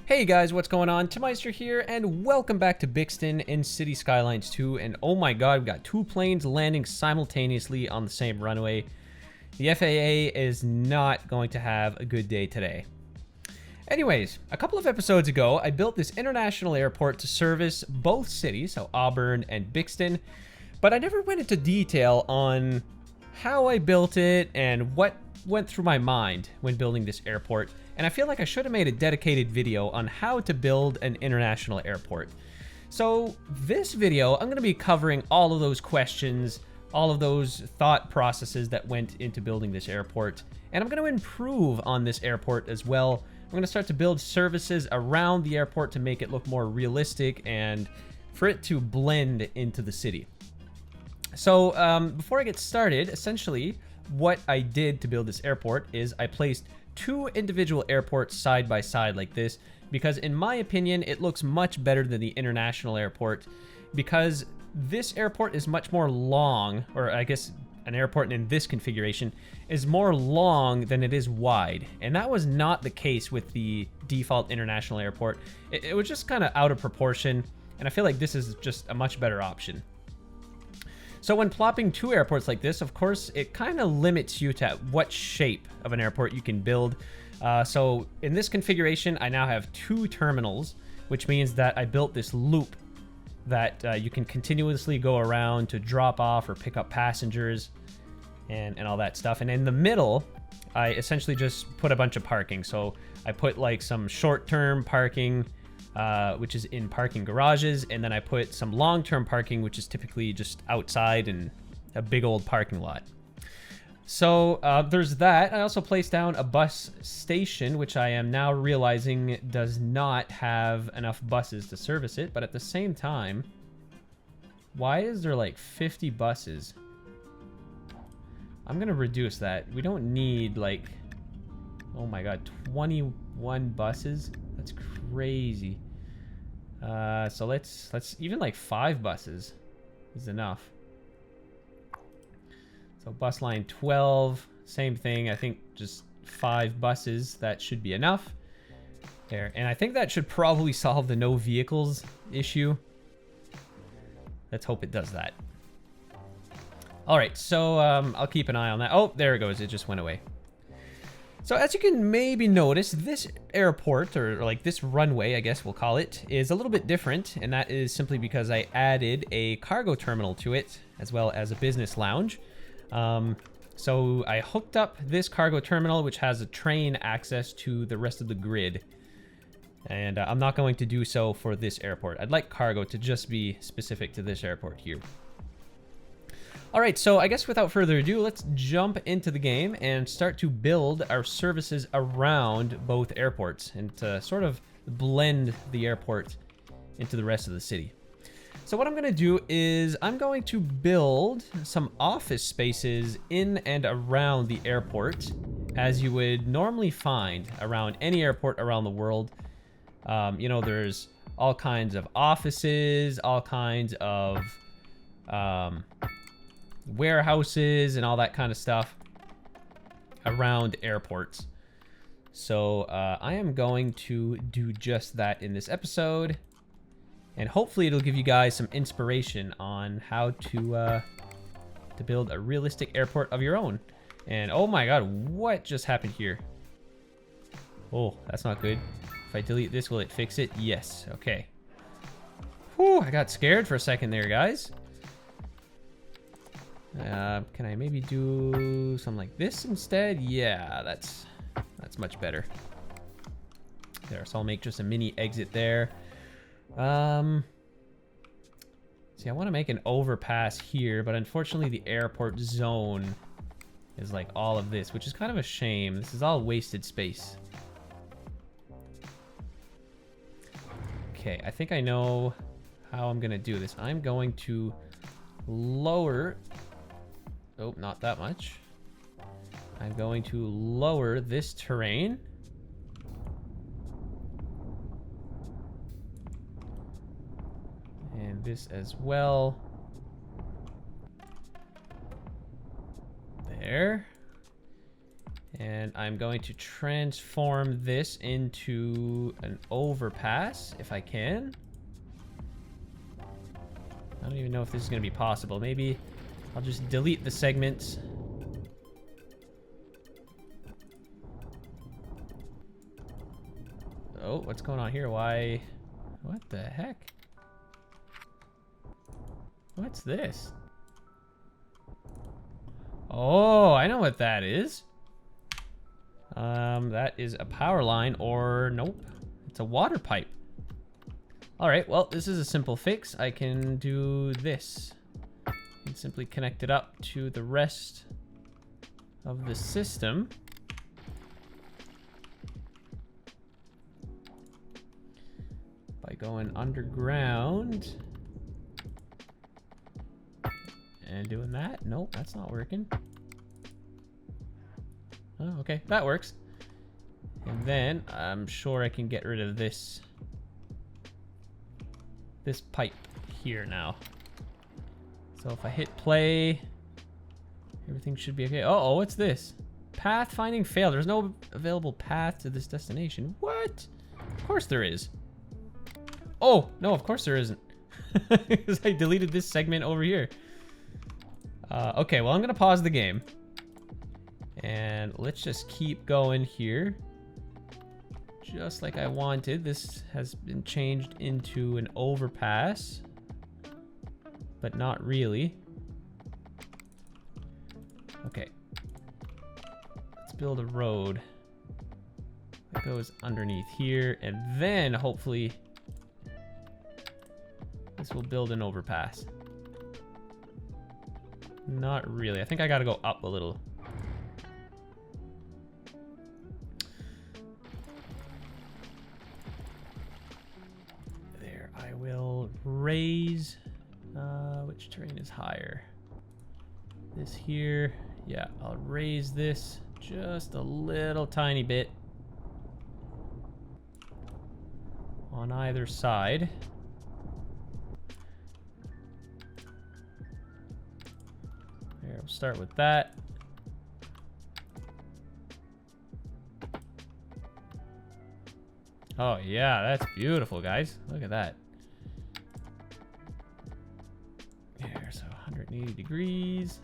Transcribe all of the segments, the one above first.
Hey guys, what's going on? Timmeister here, and welcome back to Bixton in City Skylines 2. And oh my god, we've got two planes landing simultaneously on the same runway. The FAA is not going to have a good day today. Anyways, a couple of episodes ago, I built this international airport to service both cities, so Auburn and Bixton, but I never went into detail on how I built it and what went through my mind when building this airport. And I feel like I should have made a dedicated video on how to build an international airport. So this video, I'm going to be covering all of those questions, all of those thought processes that went into building this airport. And I'm going to improve on this airport as well. I'm going to start to build services around the airport to make it look more realistic and for it to blend into the city. So before I get started, essentially what I did to build this airport is I placed two individual airports side by side like this, because in my opinion it looks much better than the international airport, because this airport is much more long, or I guess an airport in this configuration is more long than it is wide, and that was not the case with the default international airport. It was just kind of out of proportion, and I feel like this is just a much better option. So when plopping two airports like this, of course, it kind of limits you to what shape of an airport you can build. So in this configuration, I now have two terminals, which means that I built this loop that you can continuously go around to drop off or pick up passengers and all that stuff. And in the middle, I essentially just put a bunch of parking. So I put like some short-term parking, which is in parking garages, and then I put some long-term parking, which is typically just outside in a big old parking lot. So there's that. I also placed down a bus station, which I am now realizing does not have enough buses to service it, but at the same time, why is there like 50 buses? I'm gonna reduce that. We don't need like, oh my god, 21 buses? That's crazy. So let's even like 5 buses is enough. So bus line 12, same thing. I think just 5 buses, that should be enough. There, and I think that should probably solve the no vehicles issue. Let's hope it does that. All right, so I'll keep an eye on that. Oh, there it goes. It just went away. So as you can maybe notice, this airport, or like this runway, I guess we'll call it, is a little bit different. And that is simply because I added a cargo terminal to it, as well as a business lounge. So I hooked up this cargo terminal, which has a train access to the rest of the grid. And I'm not going to do so for this airport. I'd like cargo to just be specific to this airport here. All right, so I guess without further ado, let's jump into the game and start to build our services around both airports and to sort of blend the airport into the rest of the city. So what I'm going to do is I'm going to build some office spaces in and around the airport, as you would normally find around any airport around the world. You know, there's all kinds of offices, all kinds of warehouses and all that kind of stuff around airports. So I am going to do just that in this episode, and hopefully it'll give you guys some inspiration on how to build a realistic airport of your own. And oh my god, what just happened here? Oh, that's not good. If I delete this, will it fix it? Yes. Okay. Whew, I got scared for a second there, guys. Can I maybe do something like this instead? Yeah, that's much better. There, so I'll make just a mini exit there. See, I want to make an overpass here, but unfortunately the airport zone is like all of this, which is kind of a shame. This is all wasted space. Okay, I think I know how I'm gonna do this. I'm going to lower... Oh, not that much. I'm going to lower this terrain. And this as well. There. And I'm going to transform this into an overpass if I can. I don't even know if this is going to be possible. Maybe I'll just delete the segments. Oh, what's going on here? Why? What the heck? What's this? Oh, I know what that is. That is a power line, or nope, it's a water pipe. All right, well, this is a simple fix. I can do this and simply connect it up to the rest of the system. By going underground and doing that. Nope, that's not working. Oh, okay, that works. And then I'm sure I can get rid of this pipe here now. So if I hit play, everything should be okay. Uh-oh, what's this? Path finding failed. There's no available path to this destination. What? Of course there is. Oh, no, of course there isn't. Because I deleted this segment over here. Okay, well, I'm going to pause the game. And let's just keep going here. Just like I wanted. This has been changed into an overpass. But not really. Okay. Let's build a road that goes underneath here. And then, hopefully, this will build an overpass. Not really. I think I gotta go up a little. There, I will raise... which terrain is higher? This here. Yeah, I'll raise this just a little tiny bit on either side. There, we'll start with that. Oh yeah, that's beautiful, guys. Look at that. There, so 180 degrees.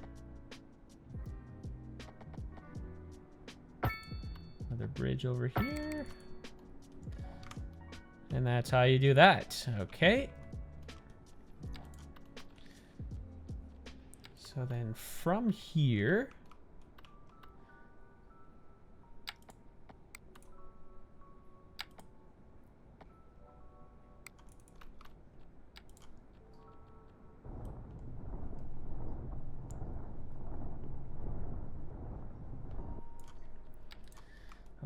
Another bridge over here. And that's how you do that. Okay. So then from here,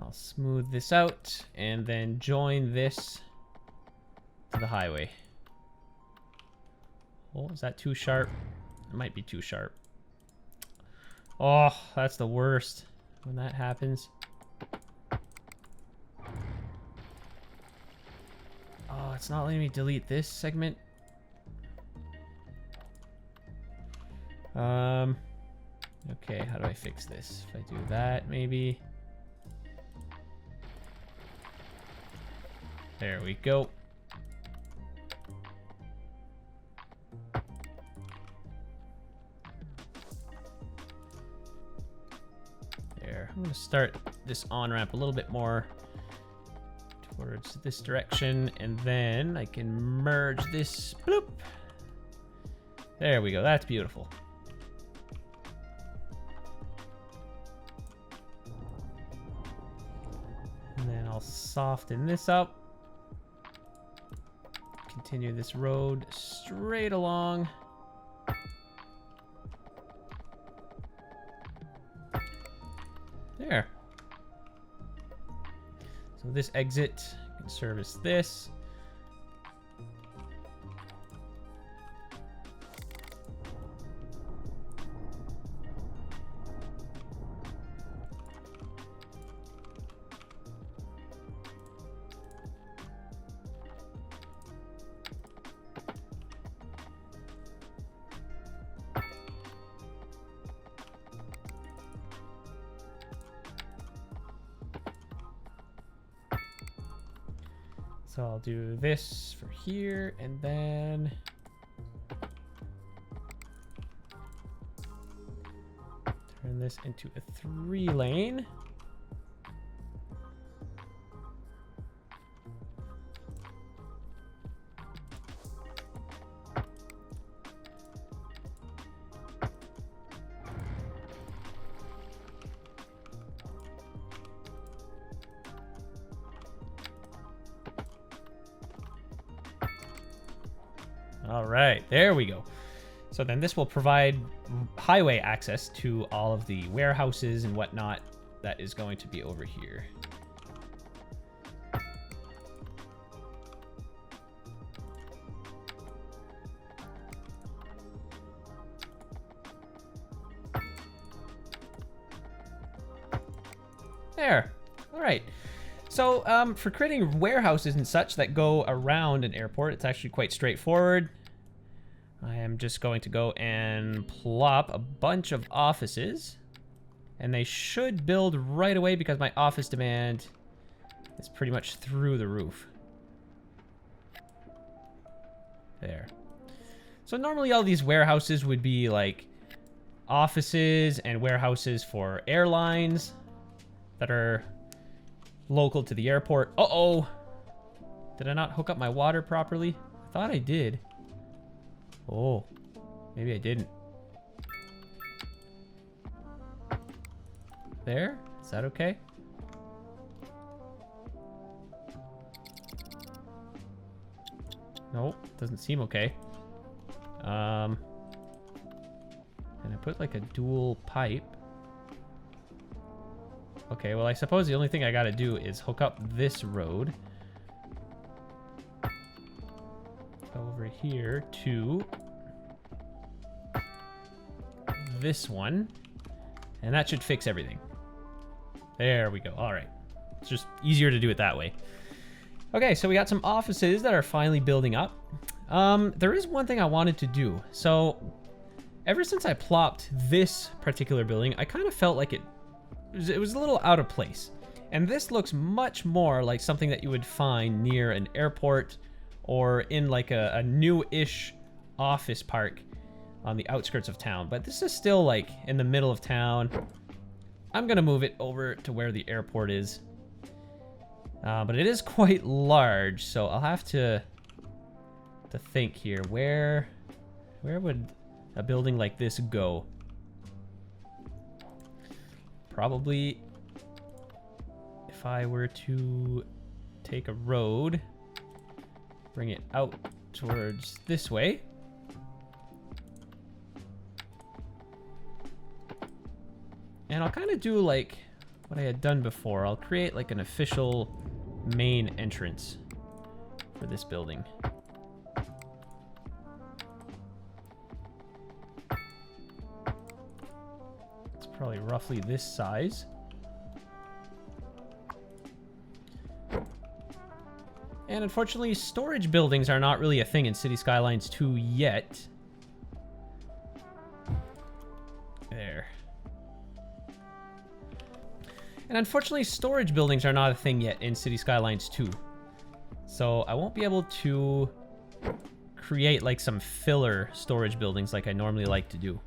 I'll smooth this out and then join this to the highway. Oh, is that too sharp? It might be too sharp. Oh, that's the worst when that happens. Oh, it's not letting me delete this segment. Okay, how do I fix this? If I do that, maybe. There we go. There. I'm going to start this on-ramp a little bit more towards this direction, and then I can merge this. Bloop. There we go. That's beautiful. And then I'll soften this up. Continue this road straight along. There. So this exit can service this. So I'll do this for here, and then turn this into a 3-lane. All right, there we go. So then this will provide highway access to all of the warehouses and whatnot that is going to be over here. There. All right. So for creating warehouses and such that go around an airport, it's actually quite straightforward. I am just going to go and plop a bunch of offices, and they should build right away because my office demand is pretty much through the roof. There. So normally all these warehouses would be like offices and warehouses for airlines that are local to the airport. Uh-oh. Did I not hook up my water properly? I thought I did. Oh, maybe I didn't. There? Is that okay? Nope, doesn't seem okay. And I put like a dual pipe. Okay, well I suppose the only thing I gotta do is hook up this road over here to this one, and that should fix everything. There we go. All right, it's just easier to do it that way. Okay, so we got some offices that are finally building up. There is one thing I wanted to do. So ever since I plopped this particular building, I kind of felt like it was a little out of place, and this looks much more like something that you would find near an airport or in like a new-ish office park on the outskirts of town. But this is still like in the middle of town. I'm gonna move it over to where the airport is. But it is quite large, so I'll have to think here. Where would a building like this go? Probably if I were to take a road, bring it out towards this way. And I'll kind of do like what I had done before. I'll create like an official main entrance for this building. It's probably roughly this size. And unfortunately, storage buildings are not really a thing in City Skylines 2 yet. There. And unfortunately, storage buildings are not a thing yet in City Skylines 2. So I won't be able to create like some filler storage buildings like I normally like to do.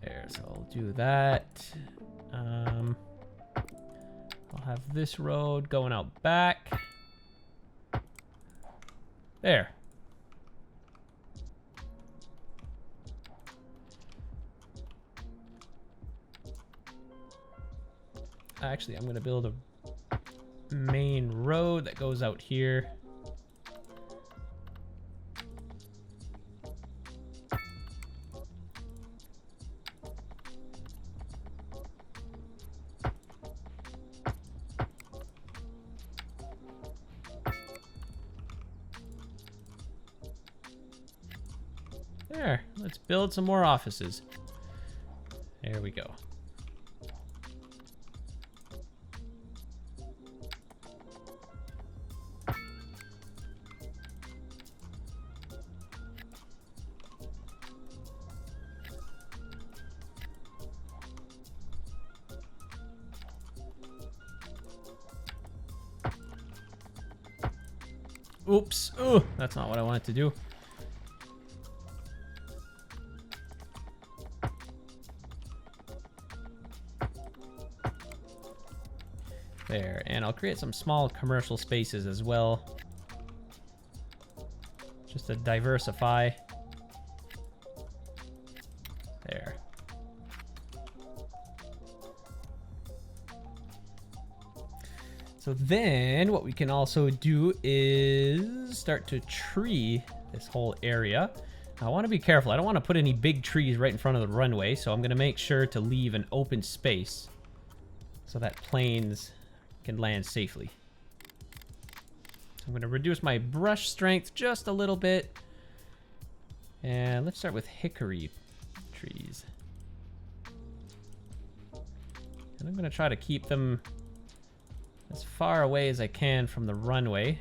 There, so I'll do that. I'll have this road going out back. There. Actually, I'm going to build a main road that goes out here. There, let's build some more offices. There we go. Oops. Oh, that's not what I wanted to do. There, and I'll create some small commercial spaces as well. Just to diversify. There. So then what we can also do is start to tree this whole area. I want to be careful. I don't want to put any big trees right in front of the runway, so I'm going to make sure to leave an open space so that planes can land safely. So I'm going to reduce my brush strength just a little bit. And let's start with hickory trees. And I'm going to try to keep them as far away as I can from the runway.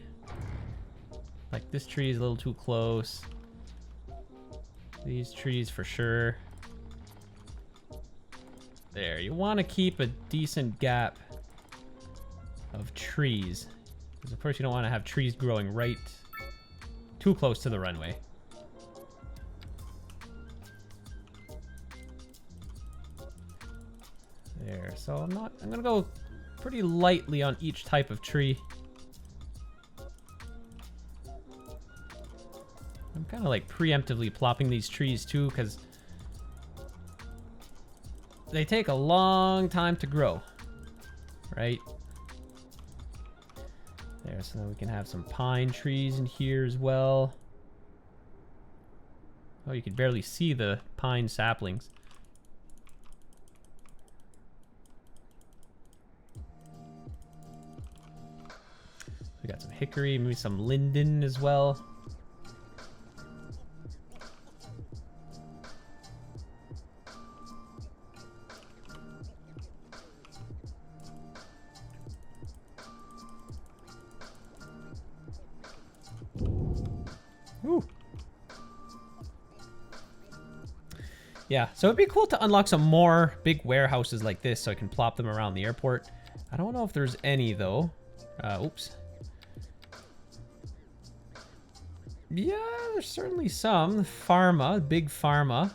Like this tree is a little too close. These trees for sure. There, you want to keep a decent gap of trees. Because of course you don't want to have trees growing right too close to the runway. There, so I'm gonna go pretty lightly on each type of tree. I'm kind of like preemptively plopping these trees too, because they take a long time to grow, right? There, so then we can have some pine trees in here as well. Oh, you could barely see the pine saplings. We got some hickory, maybe some linden as well. Ooh. Yeah, so it'd be cool to unlock some more big warehouses like this so I can plop them around the airport. I don't know if there's any though. Oops. Yeah, there's certainly some. Pharma, big pharma.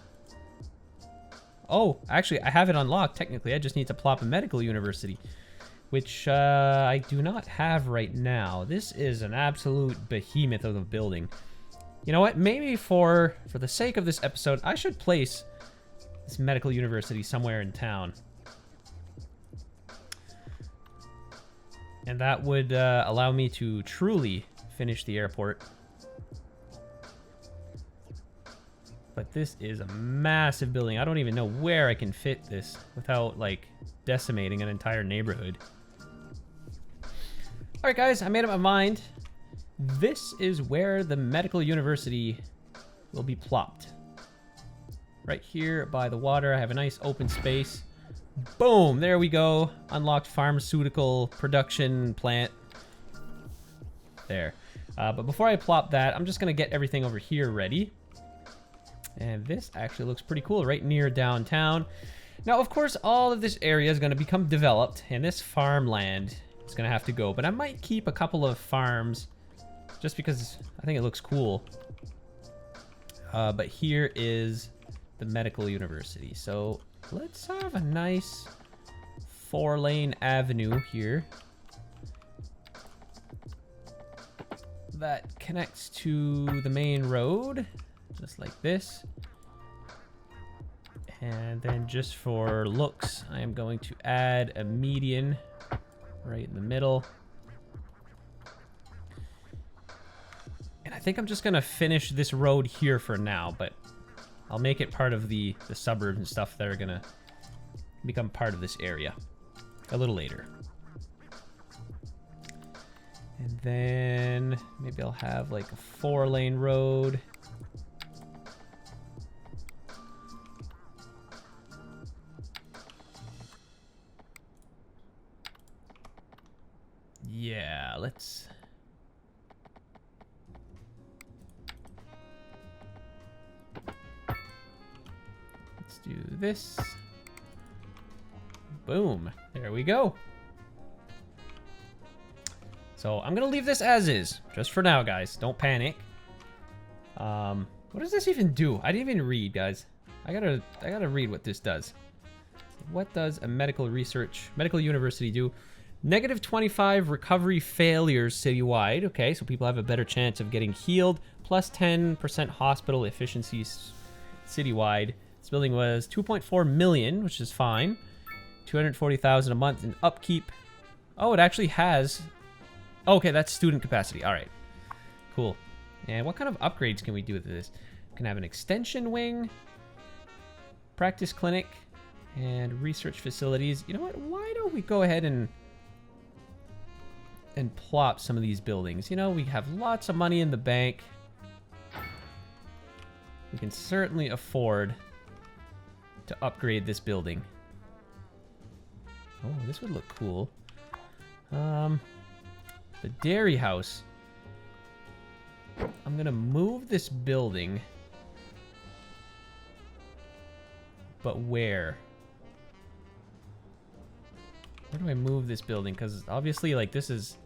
Oh, actually, I have it unlocked. Technically, I just need to plop a medical university, which I do not have right now. This is an absolute behemoth of a building. You know what? Maybe for the sake of this episode, I should place this medical university somewhere in town. And that would allow me to truly finish the airport. But this is a massive building. I don't even know where I can fit this without, like, decimating an entire neighborhood. Alright guys, I made up my mind. This is where the medical university will be plopped. Right here by the water, I have a nice open space. Boom, there we go. Unlocked pharmaceutical production plant. There. But before I plop that, I'm just gonna get everything over here ready. And this actually looks pretty cool, right near downtown. Now, of course, all of this area is gonna become developed, and this farmland is gonna have to go. But I might keep a couple of farms, just because I think it looks cool. But here is the medical university. So let's have a nice 4-lane avenue here that connects to the main road, just like this. And then just for looks, I am going to add a median right in the middle. And I think I'm just gonna finish this road here for now, but I'll make it part of the suburbs and stuff that are gonna become part of this area a little later. And then maybe I'll have like a 4-lane road. Yeah, let's do this. Boom. There we go. So I'm gonna leave this as is, just for now, guys. Don't panic. What does this even do? I didn't even read, guys. I gotta read what this does. What does a medical university do? -25 recovery failures citywide. Okay, so people have a better chance of getting healed. Plus 10% hospital efficiencies citywide. This building was 2.4 million, which is fine. 240,000 a month in upkeep. Oh, it actually has... Okay, that's student capacity. All right, cool. And what kind of upgrades can we do with this? We can have an extension wing, practice clinic, and research facilities. You know what? Why don't we go ahead and plop some of these buildings? You know, we have lots of money in the bank. We can certainly afford to upgrade this building. Oh, this would look cool. The dairy house. I'm gonna move this building. But where? Where do I move this building? Because obviously, like, this is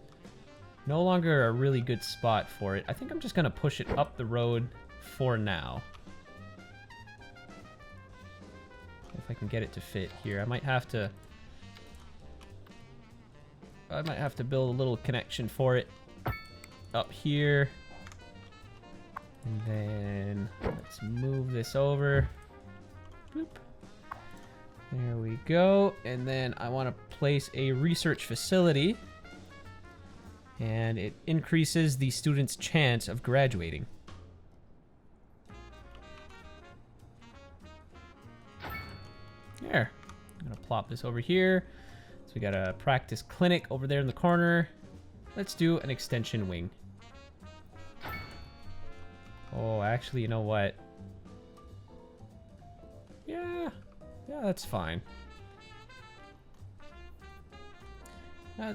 no longer a really good spot for it. I think I'm just gonna push it up the road for now. If I can get it to fit here. I might have to build a little connection for it up here. And then let's move this over. Boop. There we go. And then I want to place a research facility. And it increases the student's chance of graduating. There. I'm going to plop this over here. So we got a practice clinic over there in the corner. Let's do an extension wing. Oh, actually, you know what? Yeah, that's fine.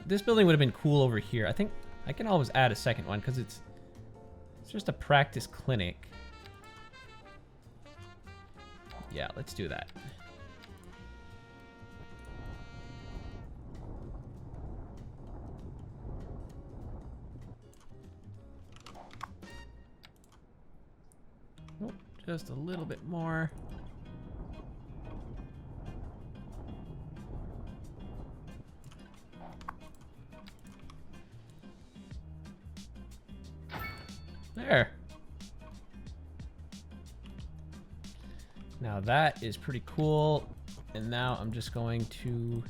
This building would have been cool over here. I think I can always add a second one because it's just a practice clinic. Yeah, let's do that. Just a little bit more. There. Now that is pretty cool. And now I'm just going to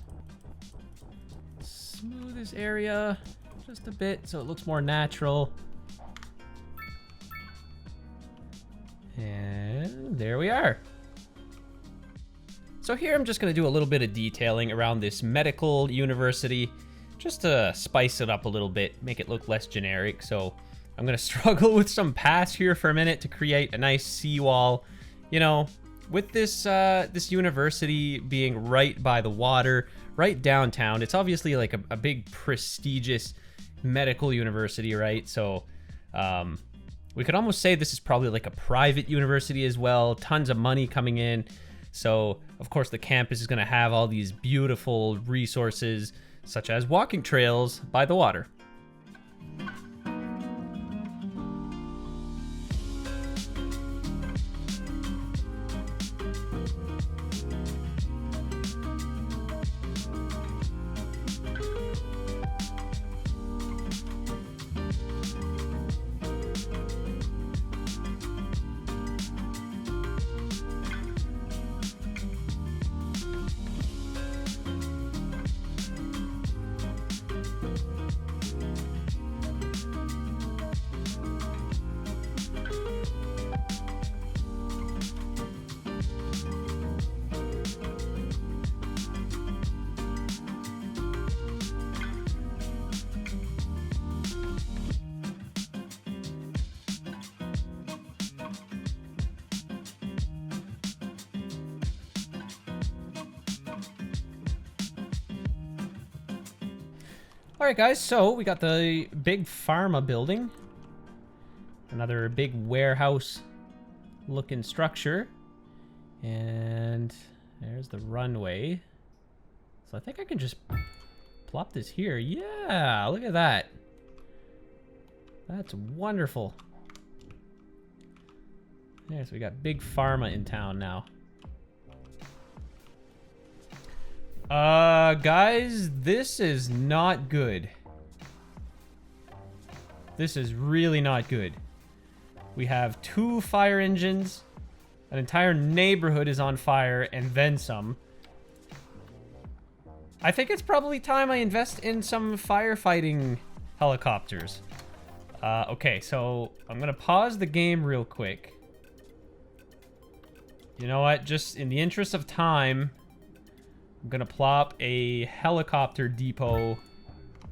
smooth this area just a bit so it looks more natural. And there we are. So here I'm just going to do a little bit of detailing around this medical university, just to spice it up a little bit, make it look less generic. So I'm going to struggle with some paths here for a minute to create a nice seawall. You know, with this this university being right by the water, right downtown, it's obviously like a big prestigious medical university, right? So we could almost say this is probably like a private university as well. Tons of money coming in. So, of course, the campus is going to have all these beautiful resources, such as walking trails by the water. Alright guys, so we got the big pharma building. Another big warehouse looking structure. And there's the runway. So I think I can just plop this here. Yeah, look at that. That's wonderful. Yeah, so we got big pharma in town now. Guys, this is not good. This is really not good. We have 2 fire engines. An entire neighborhood is on fire, and then some. I think it's probably time I invest in some firefighting helicopters. Okay, so I'm gonna pause the game real quick. You know what? Just in the interest of time, I'm gonna plop a helicopter depot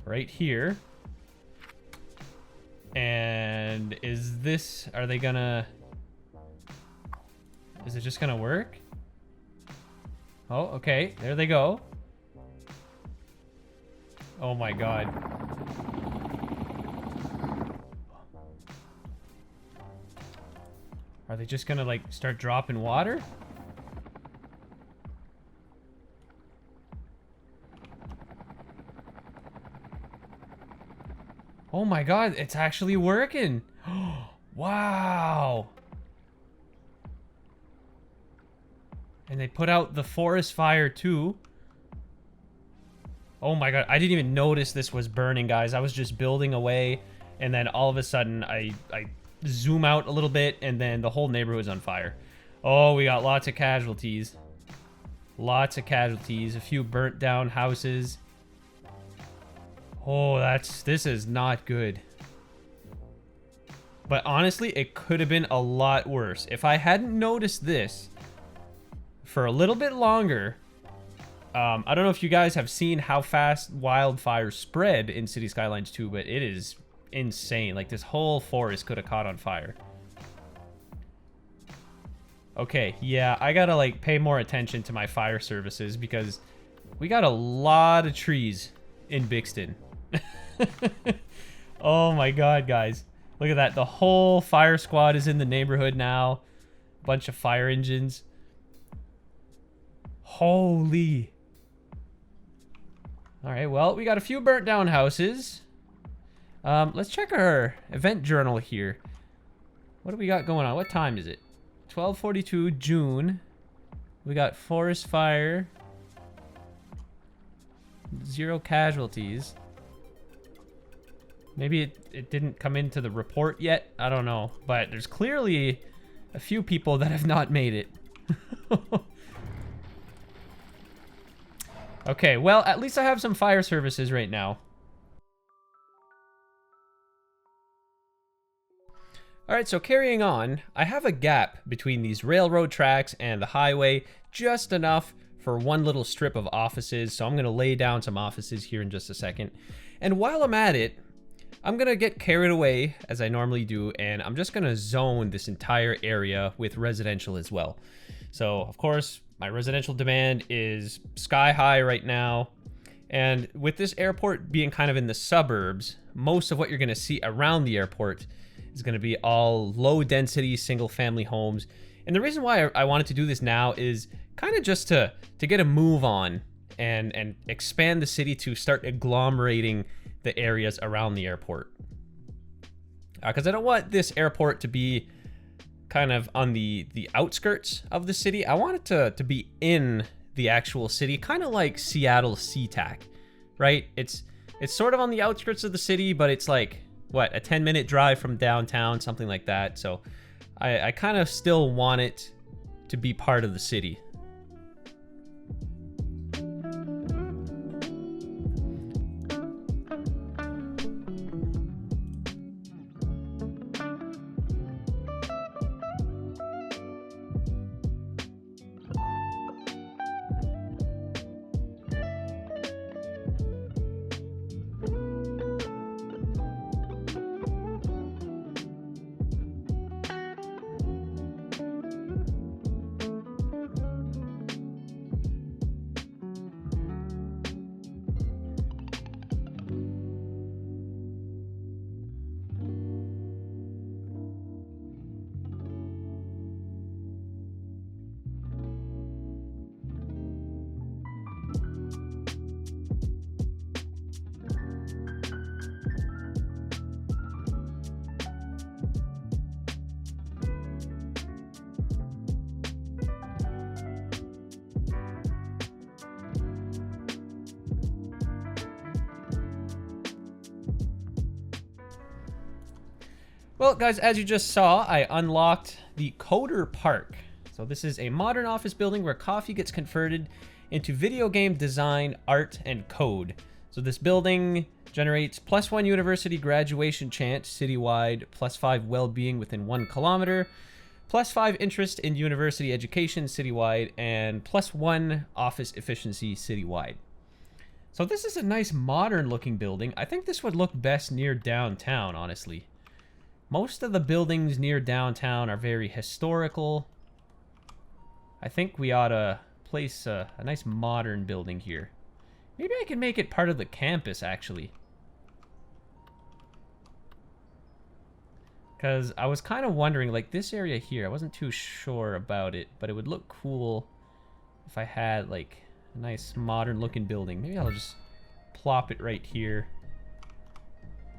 right here. And is this... Are they gonna... Is it just gonna work? Oh, okay. There they go. Oh my god. Are they just gonna, like, start dropping water? Oh my god, it's actually working. Wow. And they put out the forest fire too. Oh my god, I didn't even notice this was burning, guys. I was just building away, and then all of a sudden I zoom out a little bit, and then the whole neighborhood's on fire. Oh, we got lots of casualties. Lots of casualties. A few burnt down houses. Oh, this is not good. But honestly, it could have been a lot worse. If I hadn't noticed this for a little bit longer, I don't know if you guys have seen how fast wildfires spread in City Skylines 2, but it is insane. Like, this whole forest could have caught on fire. Okay, yeah, I gotta, like, pay more attention to my fire services because we got a lot of trees in Bixton. Oh my god, guys. Look at that. The whole fire squad is in the neighborhood now. Bunch of fire engines. Holy. Alright, well, we got a few burnt down houses. Let's check our event journal here. What do we got going on? What time is it? 12:42 June. We got forest fire. 0 casualties. Maybe it didn't come into the report yet. I don't know. But there's clearly a few people that have not made it. Okay, well, at least I have some fire services right now. Alright, so carrying on, I have a gap between these railroad tracks and the highway, just enough for one little strip of offices, so I'm going to lay down some offices here in just a second. And while I'm at it, I'm going to get carried away, as I normally do, and I'm just going to zone this entire area with residential as well. So, of course, my residential demand is sky high right now, and with this airport being kind of in the suburbs, most of what you're going to see around the airport is going to be all low-density single-family homes. And the reason why I wanted to do this now is kind of just to get a move on and expand the city to start agglomerating the areas around the airport. Because I don't want this airport to be kind of on the outskirts of the city. I want it to be in the actual city, kind of like Seattle SeaTac, right? It's sort of on the outskirts of the city, but it's like, what, a 10-minute drive from downtown, something like that. So I kind of still want it to be part of the city. Well, guys, as you just saw, I unlocked the Coder Park. So this is a modern office building where coffee gets converted into video game design, art, and code. So this building generates +1 university graduation chance citywide, +5 well-being within 1 kilometer, +5 interest in university education citywide, and +1 office efficiency citywide. So this is a nice modern looking building. I think this would look best near downtown, honestly. Most of the buildings near downtown are very historical. I think we ought to place a nice modern building here. Maybe I can make it part of the campus, actually. Because I was kind of wondering, like this area here, I wasn't too sure about it, but it would look cool if I had like a nice modern looking building. Maybe I'll just plop it right here.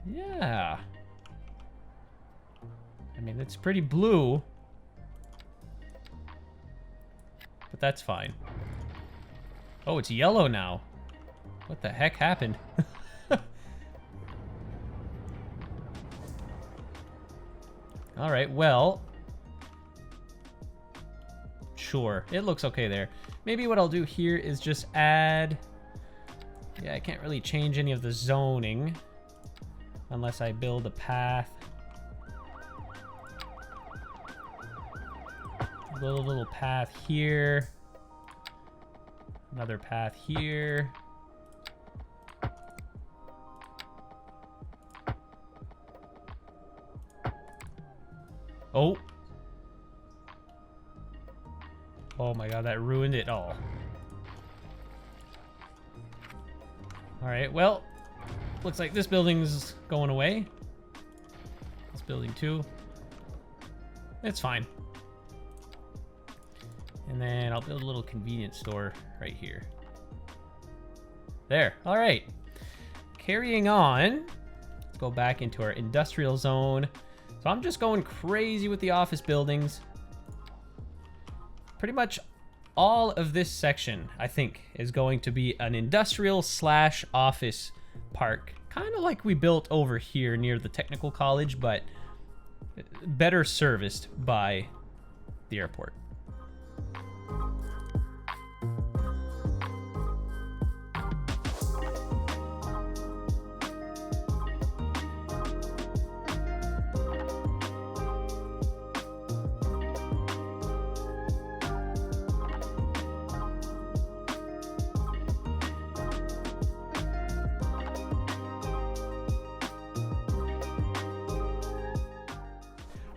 Yeah. I mean, it's pretty blue, but that's fine. Oh, it's yellow now. What the heck happened? All right, well, sure. It looks okay there. Maybe what I'll do here is just add... Yeah, I can't really change any of the zoning unless I build a path. Little path here. Another path here. Oh. Oh my god, that ruined it all. Alright, well, looks like this building's going away. This building too. It's fine. And then I'll build a little convenience store right here. There. All right. Carrying on. Let's go back into our industrial zone. So I'm just going crazy with the office buildings. Pretty much all of this section, I think, is going to be an industrial / office park. Kind of like we built over here near the technical college, but better serviced by the airport.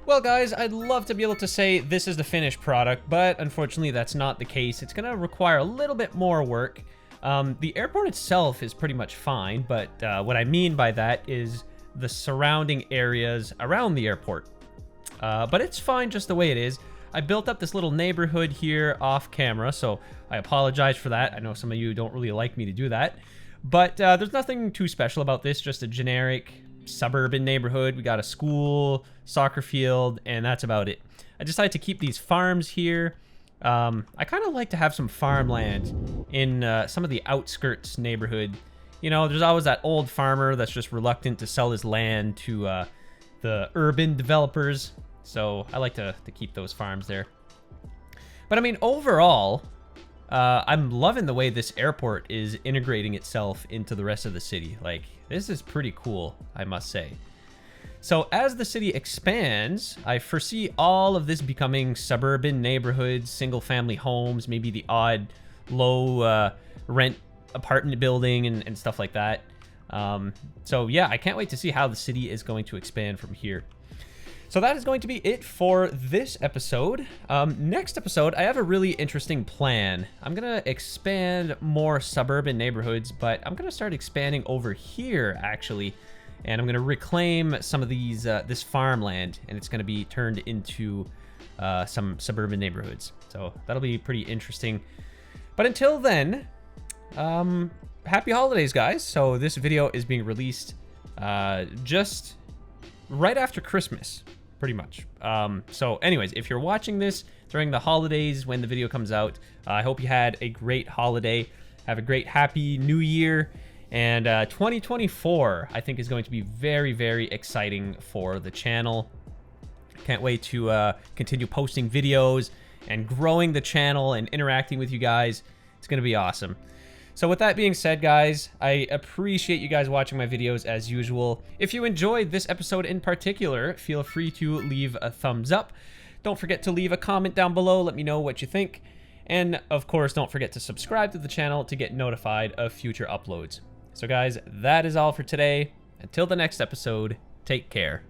Well, guys, I'd love to be able to say this is the finished product, but unfortunately that's not the case. It's gonna require a little bit more work. The airport itself is pretty much fine, but what I mean by that is the surrounding areas around the airport. But it's fine just the way it is. I built up this little neighborhood here off camera, so I apologize for that. I know some of you don't really like me to do that, but there's nothing too special about this, just a generic suburban neighborhood. We got a school, soccer field, and that's about it. I decided to keep these farms here. I kind of like to have some farmland in some of the outskirts neighborhood. You know, there's always that old farmer that's just reluctant to sell his land to the urban developers. So I like to keep those farms there. But I mean, overall, I'm loving the way this airport is integrating itself into the rest of the city. Like, this is pretty cool, I must say. So as the city expands, I foresee all of this becoming suburban neighborhoods, single-family homes, maybe the odd low rent apartment building and stuff like that. So yeah, I can't wait to see how the city is going to expand from here. So that is going to be it for this episode. Next episode, I have a really interesting plan. I'm gonna expand more suburban neighborhoods, but I'm gonna start expanding over here, actually. And I'm gonna reclaim some of these, this farmland, and it's gonna be turned into some suburban neighborhoods. So that'll be pretty interesting. But until then, happy holidays, guys. So this video is being released just right after Christmas, pretty much. So anyways, if you're watching this during the holidays when the video comes out, I hope you had a great holiday. Have a great happy new year. And 2024, I think, is going to be very, very exciting for the channel. Can't wait to continue posting videos and growing the channel and interacting with you guys. It's going to be awesome. So with that being said, guys, I appreciate you guys watching my videos as usual. If you enjoyed this episode in particular, feel free to leave a thumbs up. Don't forget to leave a comment down below. Let me know what you think. And of course, don't forget to subscribe to the channel to get notified of future uploads. So guys, that is all for today. Until the next episode, take care.